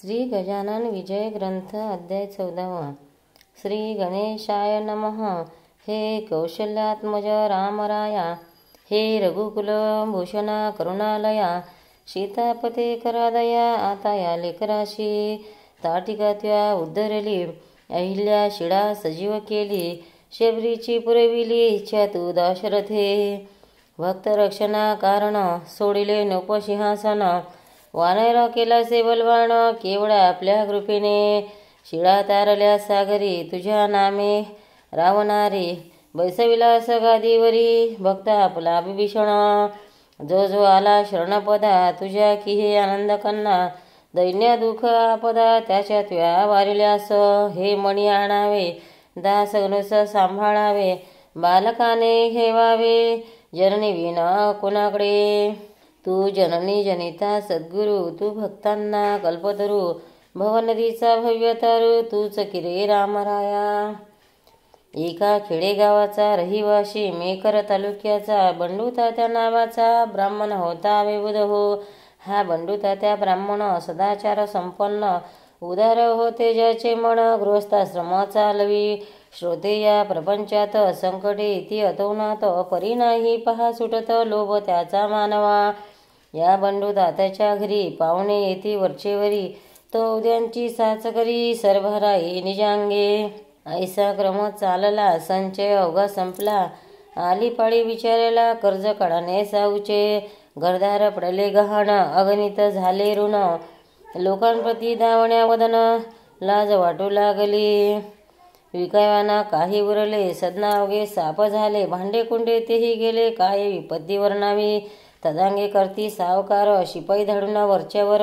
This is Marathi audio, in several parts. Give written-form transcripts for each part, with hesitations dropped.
श्री गजानन विजय ग्रंथ अध्याय 14. श्री गणेशाय नमः. हे कौशल्यात्मज रामराया, हे रघुकुलभूषणा करुणालया, सीतापते करादया आता या लेकराशी. ताटिका त्या उद्धरली, अहिल्या शिळा सजीव केली, शबरीची पुरविली इच्छा तू दाशरथे. भक्तरक्षणा कारण सोडिले नको सिंहासन, वानर केलासे बलवान केवळा आपल्या कृपेने. शिळा तारल्या सागरी तुझ्या नामे रावणारी, बैसविलास गादीवरी भक्ता आपला विभीषण. जो जो आला शरणपदा तुझ्या की हे आनंद कन्ना, दैन्य दुःख आपदा त्याच्या तुया वारिल्यास. हे मणी आणावे दास गणुस सांभाळावे, बालकाने ठेवावे जननी विना कोणाकडे. तू जननी जनिता सद्गुरु, तू भक्तांना कल्पतरू, भवनदीचा भव्य तारू तूच किरे रामराया. एका खेडेगावाचा रहिवाशी मेकर तालुक्याचा बंडू तात्या नावाचा ब्राह्मण होता विबुध हो. हा बंडू तात्या ब्राह्मण सदाचार संपन्न उदार होते, ज्याचे मन गृहस्थाश्रम चालवी. श्रोते या प्रपंचात संकटे ती अतोनात, परी नाही पहा सुटत लोभ त्याचा मानवा. या बंडू तात्याच्या घरी पाहुणे येती वरचेवरी, तो उद्यांची साच करी सरभराई निजांगे. ऐसा क्रम चालला संचय अवघा संपला, आली पाळी विचारायला कर्ज काढाने साऊचे. घरदार पडले गहाण अगणित झाले ऋण, लोकांप्रती दावण्या वदन लाज वाटू लागली. विकायवाना काही उरले सदना अवघे साप झाले, भांडे कुंडे तेही गेले काय विपत्ती वर्णावी. तदांगे करती सावकार शिपाई धाडून वरच्यावर,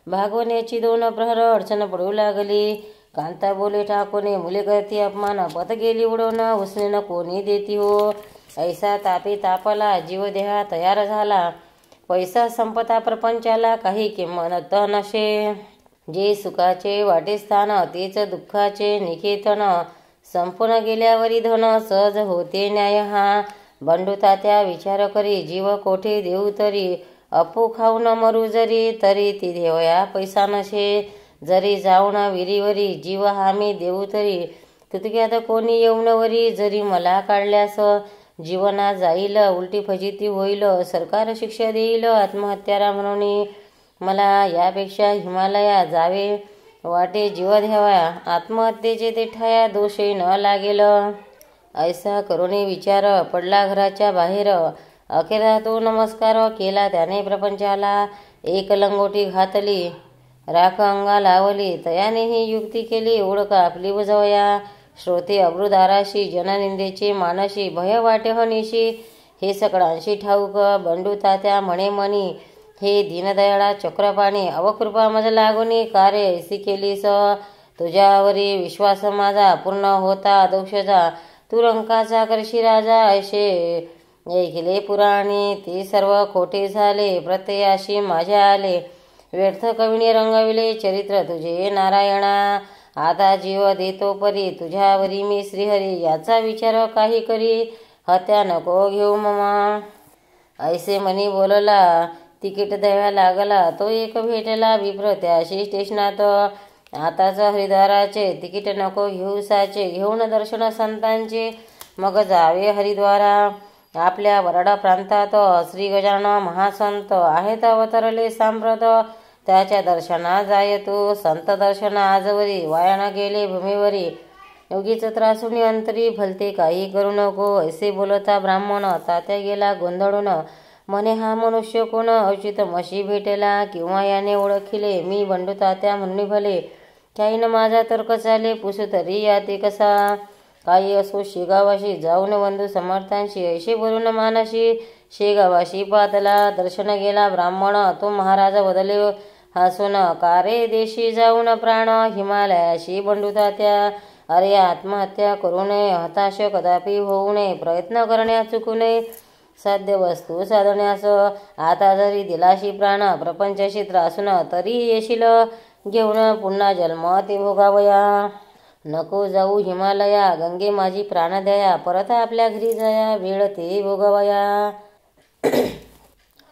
भागवण्याची 2 प्रहर अडचण पडू लागली. कांता बोले ठाकोने मुले करती अपमान, पत गेली उडवून उसने कोणी देती हो. ऐसा तापी तापला जीव देहा तयार झाला, पैसा संपता प्रपंचाला काही किंमत नशे. जे सुखाचे वाटे स्थान तेच दुःखाचे निकेतन, संपूर्ण गेल्यावरी धन सहज होते न्याय हा. बंडू तात्या विचार करी जीव कोठे देऊ तरी, अपू खाऊन मरू जरी तरी ती देवया पैसा नशे. जरी जाऊन विरीवरी जीव हामी देऊ तरी, तुतक्यात कोणी येऊन वरी. जरी मला काढल्यास जीवना जाईल, उलटी फजिती होईल, सरकार शिक्षा देईल आत्महत्यारा म्हणून. मला यापेक्षा हिमालया जावे वाटे जीव द्यावा, आत्महत्येचे ते ठाया दोषही न लागेल. ऐसा करुणी विचार पडला घराच्या बाहेर, अखेरा तो नमस्कार केला त्याने प्रपंचाला. एक लंगोटी घातली राख अंगा लावली, तयाने ही युक्ती केली ओळख आपली बुजवया. श्रोते अब्रुदाराशी जननिंदेचे मानशी, भय वाटे हनीशी हे सकळांशी ठाऊक. बंडू तात्या म्हणे मनी, हे दीनदयाळा चक्रपाणी, अवकृपा मज लागुनी कार्य ऐसी केलीस. तुझ्यावरी विश्वास माझा पूर्ण होता दोषजा, तू रंकाचा करशी राजा ऐशे ऐकले पुराणी. ते सर्व खोटे झाले प्रत्ययाशी माझ्या आले, व्यर्थ कवीने रंगविले चरित्र तुझे नारायणा. आता जीव देतो परी तुझ्यावरी मी श्रीहरी, याचा विचार काही करी हत्या नको घेऊ ममा. ऐसे मनी बोलला तिकीट द्याव्या लागला, तो एक भेटला विप्र त्याशी स्टेशनात. आताच हरिद्वाराचे तिकीट नको घेऊ साचे, घेऊन दर्शन संतांचे मग जावे हरिद्वारा. आपल्या वराडा प्रांतात श्री गजानन महासंत आहेत अवतरले सांप्रत, त्याच्या दर्शना जाय तू. संत दर्शन आजवरी वायाना गेले भूमीवरी, उगीच त्रासुनी अंतरी भलते काही करू नको. ऐसे बोलता ब्राह्मण तात्या गेला गोंधळून, म्हणे हा मनुष्य कोण अवचित मशी भेटेला, किंवा याने ओळखिले मी बंडू तात्या म्हणून भले. काही न माझा तर्क चाले पुसू तरी याते कसा. काही असो शेगावाशी जाऊन बंधू समर्थांशी, ऐसे बोलून मानाशी शेगावाशी पातला. दर्शन गेला ब्राह्मण तो महाराज बदले हसून, कारे देशी जाऊन प्राण हिमालयाशी बंडू तात्या. अरे आत्महत्या करू नये, हताश कदापि होऊ नये, प्रयत्न करण्यास चुकू नये, साध्य वस्तू साधण्यास. आता जरी दिलाशी प्राण प्रपंचाशी त्रासून, तरी येशील घेऊन पुन्हा जन्म ते भोगावया. नको जाऊ हिमालया गंगे माझी प्राणदया, परत आपल्या घरी जाया वेळ ते भोगवया.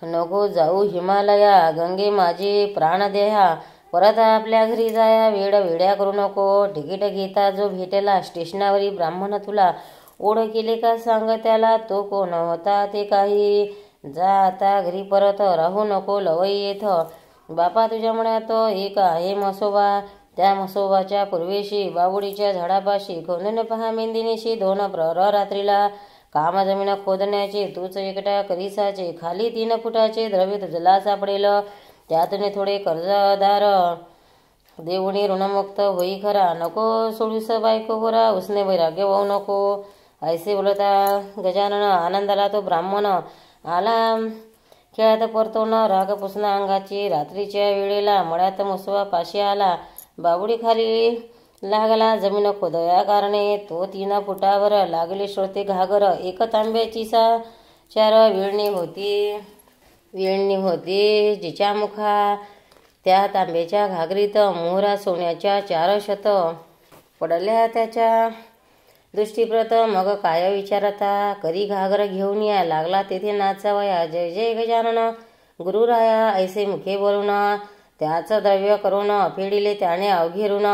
नको जाऊ हिमालया गंगे माझी प्राणदेहा, परत आपल्या घरी जाया वेड्या करू नको. तिकीट घेता जो भेटेला स्टेशनावरी ब्राह्मण तुला ओढ केले का सांग त्याला, तो कोण होता ते काही. जा आता घरी परत राहू नको लवई येथ. बापा तुझ्या मनात एक आहे म्हसोबा, त्या म्हसोबाच्या पूर्वेशी बाबुडीच्या झाडापाशी खोदून पहा मेंदिनीशी 2 प्रहर रात्रीला. काम जमीन खोदण्याचे तूच एकटा करीसाचे, खाली 3 फुटाचे द्रव्य तुझला सापडेल. त्यातून थोडे कर्जदार देऊणी ऋणमुक्त होई खरा. नको सोडूस बायको गोरा, उसने वैराग्य वाहू नको. ऐसे बोलता गजानन आनंदाला तो ब्राह्मण आला खेळात परतोन. राग पुसणं अंगाची रात्रीच्या वेळेला मळ्यात मुसवा पाशी आला. बाबुडी खाली लागला जमीन खोदया कारणे. तो 3 फुटावर लागले श्रोते घागर. एक तांब्याची 4 वेळणी होती जिच्या मुखा. त्या तांब्याच्या घागरीत मोहरा सोन्याच्या 4 शत पडल्या त्याच्या दृष्टीप्रत. मग काय विचारता, करी घागर घेऊन या लागला तेथे नाचावया. जय जय गजानन गुरुराया ऐसे मुखे बोलून. त्याच द्रव्य करून फेडिले त्याने अवघे ऋण.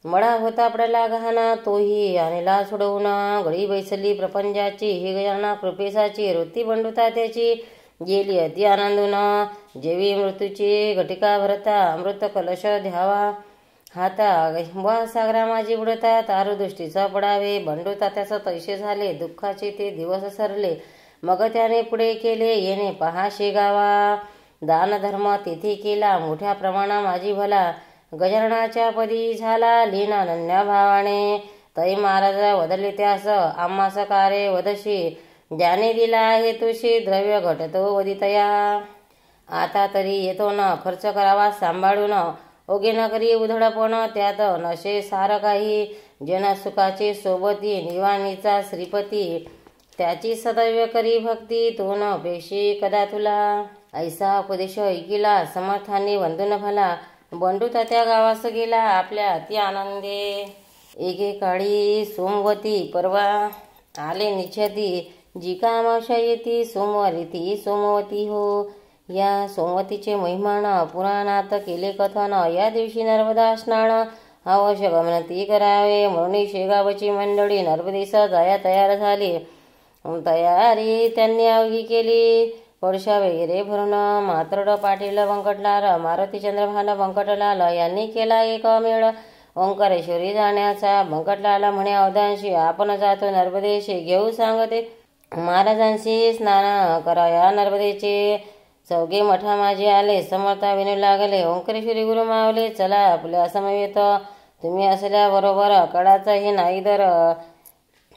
मळा होता पडला गहाणा तोही आणला सोडवून. गळी बैसली प्रपंचाची ही गजानना कृपेसाची. वृत्ती बंडुता त्याची गेली अति आनंदून. जेवी मृत्यूची घटिका भरता अमृत कलश द्यावा हाता. वा सागरा माझी बुडता तारू दृष्टीचा पडावे. बंडुता त्याचा तैसे झाले दुःखाचे ते दिवस सरले. मग त्याने पुढे केले येणे पहा शेगावा. दान धर्म तिथे केला मोठ्या प्रमाणा माझी भला. गजाननाच्या पदी झाला लीन अनन्या भावाने. तै महाराज वदले त्यास आम्हास कार्य वदशी. ज्याने दिला आहे तुशी द्रव्य घटतो वदितया. आता तरी येतो न खर्च करावा सांभाळून. ओगे न करी उधळपण त्यात नशे सार काही. जन सुखाचे सोबती निवाणीचा श्रीपती. त्याची सदैव करी भक्ती तो न पेशी कदा तुला. ऐसा उपदेश ऐकिला समर्थाने वंदून भला. बंडू त्या गावास गेला आपल्या अति आनंदे. एकेकाळी सोमवती परवा आले निश्चती. जी का अमावस्या येती सोमवारी ती सोमवती हो. या सोमवतीचे महिमान पुराणात केले कथन. या दिवशी नर्मदा स्नान आवश्यक विनंती करावे म्हणून शेगावची मंडळी नर्मदेस जाया तयार झाली. तयारी त्यांनी अवघी केली. पडशा वगैरे भरून मात्रड पाटील व्यंकटलाल मारुती चंद्रभान व्यंकटलाल यांनी केला एक मेळ ओंकारेश्वरी जाण्याचा. व्यंकटलाल म्हणे अवधांशी आपण जातो नर्मदेशी घेऊ सांगते महाराजांशी स्नान कराया नर्मदेचे. 4 मठा माझे आले समर्था विनू लागले. ओंकारेश्वरी गुरु मावले चला आपल्या समवेत. तुम्ही असल्याबरोबर कडाचा हे नाही दर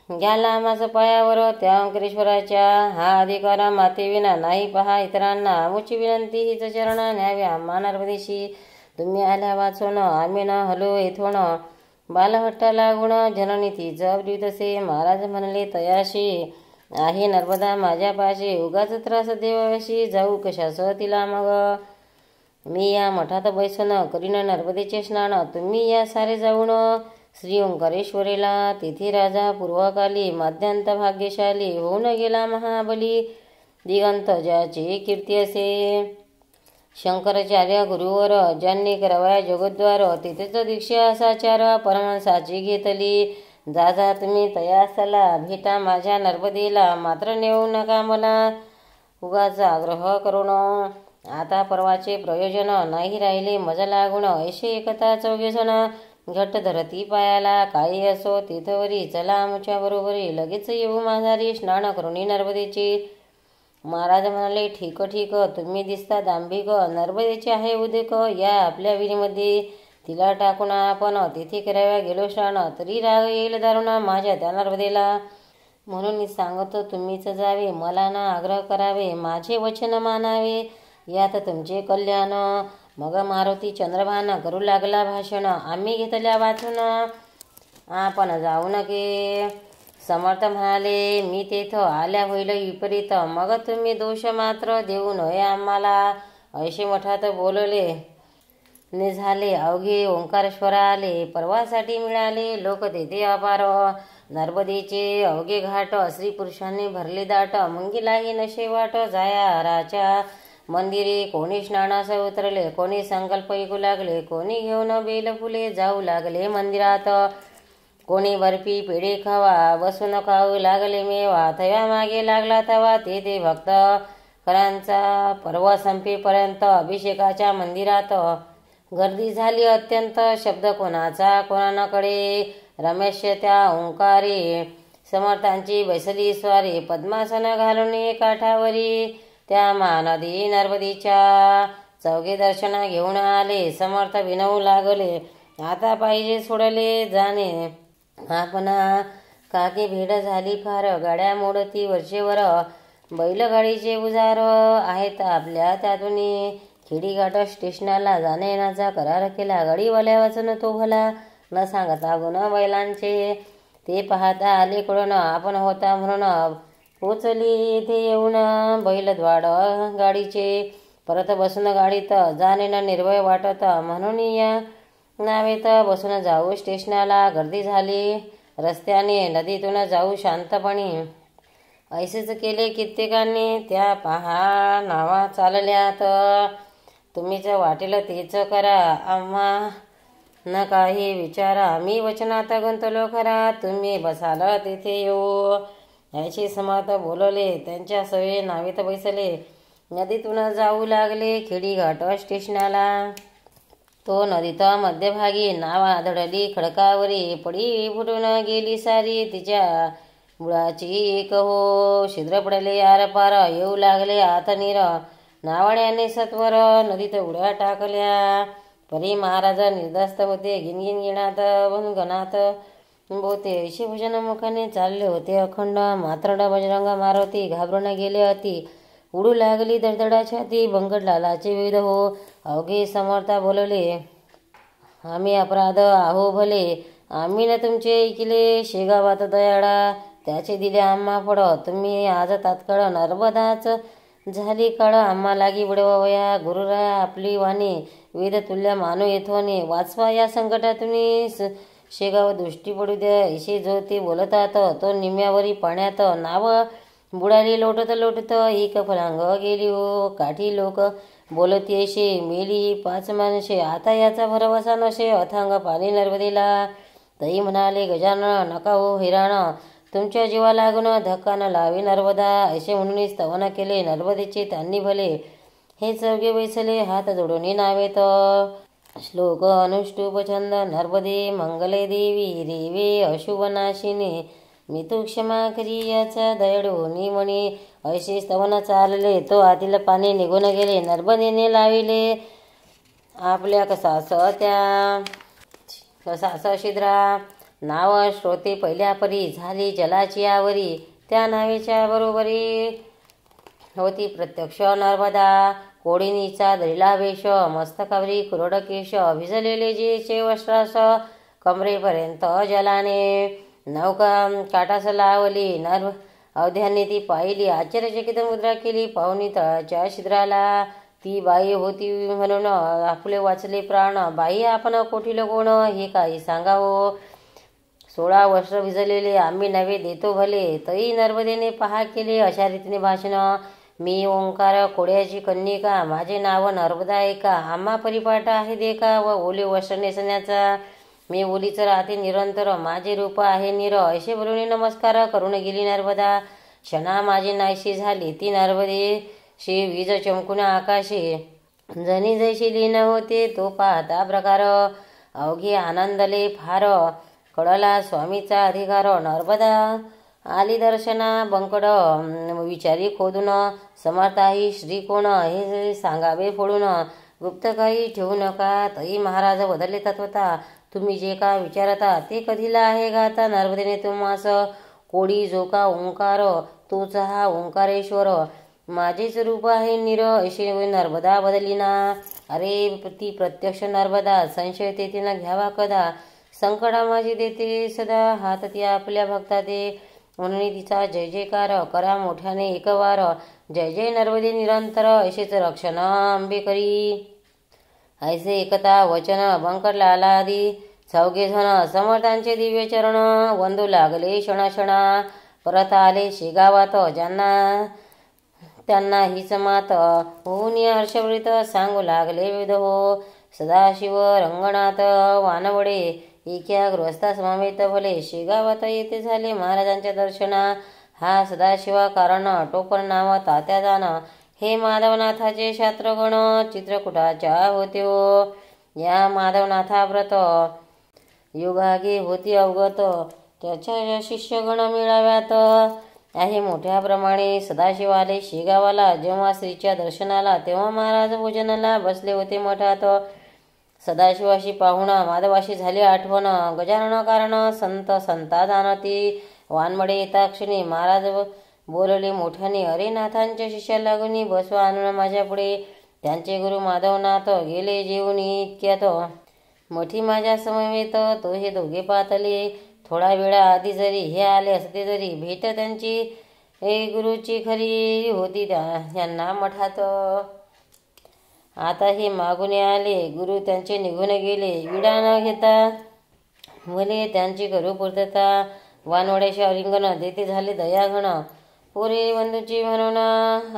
घ्याला माझं पायावर. त्या ओंकारेश्वराच्या हा अधिकार मातेविना नाही पहा इतरांना. आमुची विनंती हीच चरण न्यावे आम्हा नर्मदेशी. तुम्ही आल्या वाचून आम्ही न हलो येथून. बालहट्टा लागून जननी ती जबरी तसे. महाराज म्हणले तयाशी आहे नर्मदा माझ्यापाशी. उगाच त्रास देवाशी जाऊ कशास तिला मग. मी या मठात बैसून करीन नर्मदेचे स्नान. तुम्ही या सारे जाऊन श्री ओंकारेश्वरीला. तिथे राजा पूर्वकाली मध्यांत भाग्यशाली होऊन गेला महाबली. दिगंत ज्याची कीर्ती असे. शंकराचार्य गुरुवर ज्यांनी करावया जगद्वार. तिथेच दीक्षा साचार परमहंसाची घेतली. जा जा तुम्ही तयासला भेटा माझ्या नर्मदेला. मात्र नेऊ नका मला उगाच आग्रह करून. आता परवाचे प्रयोजन नाही राहिले मजा लागून. ऐसे एकता 4 जण घट्ट धरती पायाला. काही असो तिथवरी चला आमच्या बरोबरी. लगेच येऊ माझारी स्नान करुणी नर्मदेची. महाराज म्हणाले ठीक ठीक तुम्ही दिसता दांभिक. नर्मदेचे आहे उदेक या आपल्या विहिरीमध्ये. तिला टाकून आपण तिथे कराव्या गेलो स्नान. तरी राग येईल दारुण माझ्या त्या नर्मदेला. म्हणून मी सांगतो तुम्हीच जावे. मला ना आग्रह करावे माझे वचन मानावे. यात तुमचे कल्याण. मग मारुती चंद्रभान करू लागला भाषण. आम्ही घेतल्या वाचून आपण जाऊ नके. समर्थ म्हणाले मी तेथ आल्या होईल विपरीत. मग तुम्ही दोष मात्र देऊ नये आम्हाला. ऐसे मठात बोलले ने झाले अवघे ओंकारेश्वरा आले. परवासाठी मिळाले लोक तेथे अपार. नर्मदेचे अवघे घाट स्त्री पुरुषांनी भरले दाट. मुंगीलाही नशे वाट जाया राच्या मंदिरी कोणी स्नानास उतरले, कोणी संकल्प ऐकू लागले, कोणी घेऊन बेल फुले जाऊ लागले मंदिरात, कोणी बर्फी पेढे खावा बसून खाऊ लागले मेवा. थव्या मागे लागला तवा ते भक्त खऱ्यांचा पर्व संपेपर्यंत अभिषेकाच्या मंदिरात गर्दी झाली अत्यंत. शब्द कोणाचा कोणाकडे, रमेश त्या ओंकारे समर्थांची बैसली स्वारी, पद्मासन घालून काठावरी त्या महानदी नर्मदीच्या. चौघे दर्शन घेऊन आले, समर्थ विनवू लागले, आता पाहिजे सोडले जाणे आपणा. काके भेट झाली फार, गाड्या मोडती वरचेवर, बैलगाडीचे उजार आहेत आपल्या त्यातून. खेडीघाट स्टेशनाला जाण्या येण्याचा करार केला, गाडीवाल्या वाचून तो भला न सांगता गुण बैलांचे. ते पाहता आले कडून आपण होता म्हणून, पोचली येथे येऊन बैलद्वाड गाडीचे. परत बसून गाडीत जाणे न निर्भय वाटत, म्हणून या नावेत बसून जाऊ स्टेशनाला. गर्दी झाली रस्त्याने, नदीतून जाऊ शांतपणी. ऐसेच केले कित्येकांनी, त्या पहा नावा चालल्यात. तुम्हीच वाटेल तेच करा, आम्हा न काही विचारा. मी वचनात गुंतलो खरा, तुम्ही बसाल तेथे येऊ. याचे समर्थ बोलले, त्यांच्या सवे नावेत बैसले. नदीतून जाऊ लागले खेडीघाट स्टेशनाला. तो नदीत मध्यभागी नाव आदळली खडकावरी, पडी फुटून गेली सारी तिच्या बुडाची एक हो. छिद्र पडले आरपार, येऊ लागले आत नीर. नावाड्याने सत्वर नदीत उड्या टाकल्या. परी महाराज निर्धास्त होते, गिनगिन गिणात गणात बोते. ऐशी भजन मुखाने चालले होते अखंड. मात्रड बजरंग मारुती घाबरून गेले अति, उडू लागली दडदडा छाती. बंकट लालाचे विविध हो, अवघे समर्था बोलले, आम्ही अपराध आहो भले, आम्ही न तुमचे ऐकले. शेगावात दयाळा त्याचे दिले आम्हा फळ, तुम्ही आज तात्काळ नर्मदाच झाली काळ. आम्हा लागी बुडवया गुरुराया आपली वाणी, वेद तुल्य मानू येथोनी. वाचवा या संकटातून शेगाव दृष्टी पडू द्या. ऐशी जो ते बोलतात, तो निम्यावरी पाण्यात. नाव बुडाली लोटत लोटत, एक फलांग गेली हो. काठी लोक बोलती असे, मेली 5 माणसे. आता याचा भरवसा नसे, अथांग पाणी नर्मदेला. तई म्हणाले गजानन, नका हो हैराण, तुमच्या जीवा लागून धक्का न लावी नर्मदा. असे म्हणून स्तवन केले नर्मदेचे त्यांनी भले. हे चौघे बैसले हात जोडून नावेत. श्लोक अनुष्टुप छंद. नर्मदे मंगले देवी, रेवे अशुभनाशिनी, मी तू क्षमा करी याचा दयडोनी म्हणी. असे स्तवन चालले, तो आतील पाणी निघून गेले. नर्मदेने लाविले आपल्या कसास त्या कसास छिद्रा. नाव श्रोते पहिल्या परी, झाली जलाची आवरी. त्या नावेच्या बरोबरी होती प्रत्यक्ष नर्मदा. कोडिनीचा दरिला वेश, मस्तकावरी कुरड केश, भिजलेले जेचे वस्त्रास कमरेपर्यंत जलाने. नौका काटास लावली, अवध्याने ती पाहिली. आश्चर्यचकित मुद्रा केली, पाहुणी तळाच्या छिद्राला. ती बाई होती म्हणून आपले वाचले प्राण. बाई आपण कोठील कोण, हे काही सांगावो. 16 वर्ष भिजलेले आम्ही नवे देतो भले. तई नर्मदेने पहा केले अशा रीतीने भाषण. मी ओंकार कोड्याची कन्यका, माझे नाव नर्मदा आहे का. आम्हा परिपाठ आहे देखा, व ओले वस्त्र नेसण्याचा. मी ओलीच राहते निरंतर, माझे रूप आहे निर. असे बोलून नमस्कार करून गेली नर्मदा. क्षणा माझी नाहीशी झाली ती नर्मदेशी. वीज चमकून आकाशे, जणी जैशी लीन होते तो पाहता प्रकार. अवघे आनंदले फार, कळला स्वामीचा अधिकार. नर्मदा आली दर्शना बंकड, विचारी खोदून. समर्थाही श्री कोण, हे सांगावे फोडून. गुप्त काही ठेवू नका. तई महाराज बदलले तत्वता, तुम्ही जे का विचारता ते कधीला आहे गाता. नर्मदेने तुम्हास कोडी जो का ओंकार, तोच हा ओंकारेश्वर. माझेच रूप आहे निर. अशी नर्मदा बदली ना. अरे ती प्रत्यक्ष नर्मदा, संशय तेथे न घ्यावा कदा. संकटा माझी देते सदा, हात ती आपल्या भक्ता दे. म्हणून तिचा जय जयकार करा मोठ्याने एकवार. जय जय नर्मदे निरंतर, असेच रक्षण अंबे करी. ऐसे एकता वचन बंकट लालादी. चौघे जण समर्थांचे दिव्य चरण वंदू लागले क्षणाक्षणा. परत आले शेगावात, ज्यांना त्यांना हीच मात होऊन हर्षवृत सांगू लागले विविध हो. सदाशिव रंगनाथ वानवडे इक्या गृहस्था समवेत भले. शेगावात येथे झाले महाराजांच्या दर्शना. हा सदाशिवा कारण टोपण नाव तात्या जाण. हे माधवनाथाचे शास्त्रगण चित्रकूटाच्या होते हो. या माधवनाथा व्रत युगागे होती अवगत. त्याच्या शिष्यगण मिळाव्यात आहे मोठ्या प्रमाणे. सदाशिव आले शेगावाला जेव्हा श्रीच्या दर्शनाला तेव्हा महाराज भोजनाला बसले होते मठात. सदाशिवाशी पाहुणा माधवाशी झाली आठवण. गजानन कारण संत संता जाणती. वानमडे येता क्षणी महाराज बोलले मोठ्याने, अरे नाथांच्या शिष्या लागून बसवा आणून माझ्या पुढे. त्यांचे गुरु माधवनाथ गेले जेवून इतक्यात. मठी माझ्या समवेत तो हे दोघे पाहतले. थोडा वेळा आधी जरी हे आले असते तरी भेट त्यांची गुरुची खरी होती त्यांना मठात. आता हे मागून आले. गुरु त्यांचे निघून गेले. विडा न घेता मुले त्यांची करू पूर्तता. वानवड्याशी अलिंगन देते झाले दयाघन. पोरे बंधूची म्हणून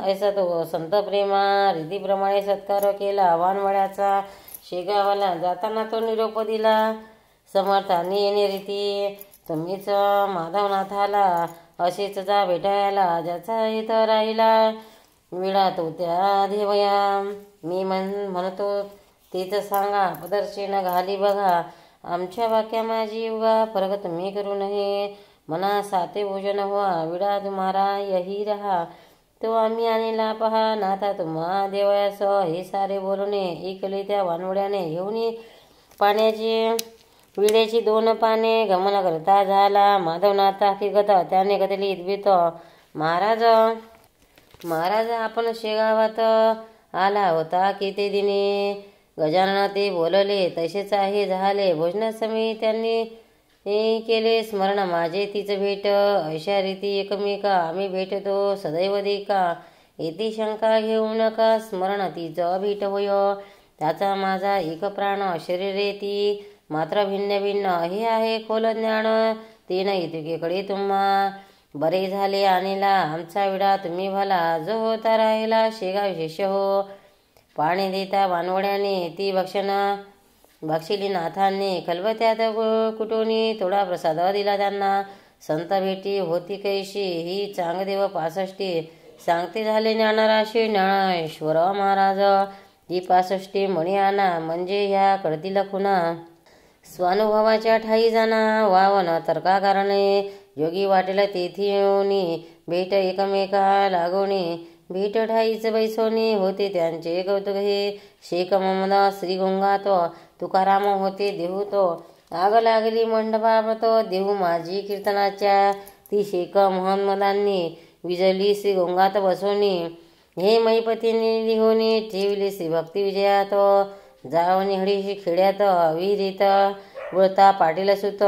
ऐसा तो संत प्रेमा. रीतीप्रमाणे सत्कार केला वानवड्याचा. शेगावाला जाताना तो निरोप दिला. समर्थांनी येणे रीती. तुम्हीच माधवनाथाला असेच जा भेटायला. ज्याचा इथं राहिला विडा तो त्या देवया. मी म्हणतो तेच सांगा. पदर्शन घाली बघा. आमच्या वाक्या माझी उगा फरक तुम्ही करू नये. मना साते भोजन व्हा. विडा तुम्हारा यही रहा. तो आम्ही आणला पहा. नाथा तुम्हा देवयास. हे सारे बोलणे ऐकले त्या वानवड्याने. घेऊन पाण्याची विड्याची 2 पाने गमन करता झाला. माधवनाथ हकीकत त्याने कथली इद्भित. महाराज आपण शेगावात आला होता की ते दिनी. गजानन ते बोलले तसेच आहे झाले. भोजनासमयी त्यांनी केले स्मरण माझे तीच भेट. अशा रीती एकमेका आम्ही भेटतो सदैव देखा. येथे शंका घेऊ नका स्मरण तीच भेट होय. त्याचा माझा एक प्राण शरीरे ती मात्र भिन्न भिन्न. हे आहे खोल ज्ञान ते नाही तुकेकडे तुम्हा. बरे झाले आणला आमचा विडा तुम्ही भला. जो होता राहिला शेगाव शिष्य हो. पाणी देता वानवड्याने ती बक्षिली नाथांनी. खलबत्यात कुटोनी थोडा प्रसाद दिला त्यांना. संत भेटी होती कैशी ही चांगदेव 65. सांगते झाले ज्ञानराशी ज्ञानेश्वर महाराज. ही 65 मणी आणा म्हणजे ह्या कळतील खुणा. स्वानुभवाच्या ठाई जाणा वावन तर्का कारणे. योगी वाटेल तेथी येऊनी भेट एकमेका लागोनी. भेट ठाईच बैसोनी होते त्यांचे कौतुक हे. शेख ममदा श्री गोंगात तुकाराम होते देहू तो. आग लागली मंडपात देहू माझी कीर्तनाच्या. ती शेख महम्मदांनी विजली श्री गोंगात बसवणी. हे मैपतीने लिहोनी ठेवली श्री भक्ती विजयात. जावणी हडीशी खेड्यात विहिरीत वळता पाटील सुत.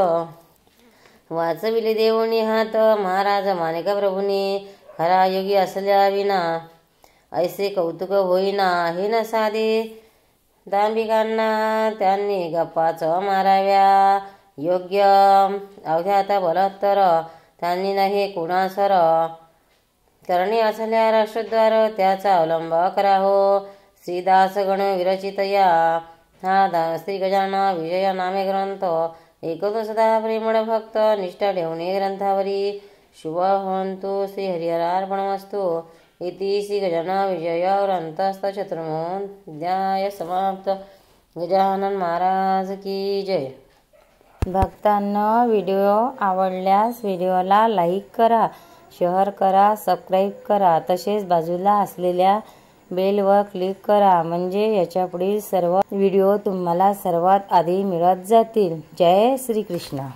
वाचविले देवणी हात महाराज माणिका प्रभूंनी. खरा योगी असल्या विना ऐसे कौतुक होईना. हे न साधे दांभिकांना त्यांनी गप्पाच माराव्या. योग्य अवघ्यात बलत्तर त्यांनी नाही कुणासर. करणे असल्या राष्ट्रद्वार त्याचा अवलंब करा हो. श्रीदास गण विरचित या हा श्री गजानन विजय नामे ग्रंथ. ऐकतो सदा प्रेमळ भक्त निष्ठा ठेवणे ग्रंथावरी. शुभ होंतु श्री हरिहरार्पणमस्तु. इति श्री गजानन विजय ग्रंथस्थ चतुर्मोध्याय समाप्त. गजानन महाराज की जय. भक्तांना व्हिडिओ आवडल्यास व्हिडिओला लाईक करा, शेअर करा, सबस्क्राईब करा. तसेच बाजूला असलेल्या बेलवर क्लिक करा म्हणजे याच्या पुढील सर्व व्हिडिओ तुम्हाला सर्वात आधी मिळत जातील. जय श्री कृष्ण.